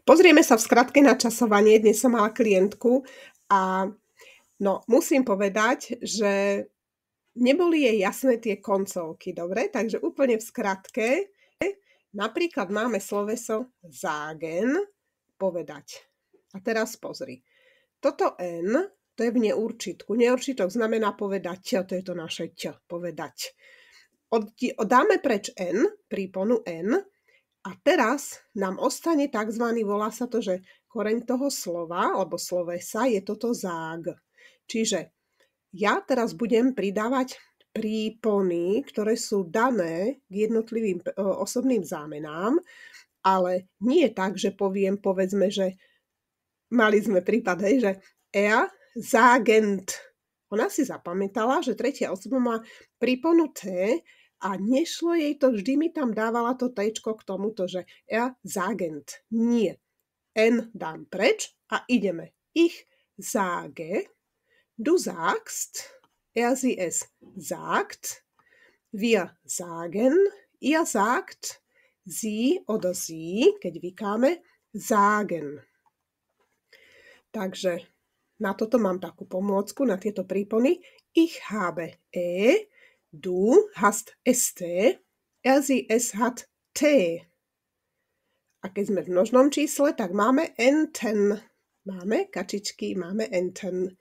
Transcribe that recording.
Pozrieme sa v skratke na časovanie. Dnes som mala klientku a musím povedať, že neboli jej jasné tie koncovky, dobre? Takže úplne v skratke. Napríklad máme sloveso sagen, povedať. A teraz pozri. Toto N, to je v neurčitku. Neurčitok znamená povedať, to je to naše ť, povedať. Dáme preč N, príponu N, a teraz nám ostane tzv. Volá sa to, že koreň toho slova, alebo slovesa je toto zág. Čiže ja teraz budem pridávať prípony, ktoré sú dané k jednotlivým osobným zámenám, ale nie tak, že povedzme, že mali sme prípad, že er sagend. Ona si zapamätala, že tretia osoba má príponu T, a nešlo jej to, vždy mi tam dávala to tečko k tomuto, že er sagend. Nie. N dám preč a ideme. Ich sage, du sagst, sie es sagt, wir sagen, ihr sagt, sie oder sie, keď vykáme, sagen. Takže na toto mám takú pomôcku, na tieto prípony. Ich habe du hast ST, sie es hat T. A keď sme v množnom čísle, tak máme enten. Máme kačičky, máme enten.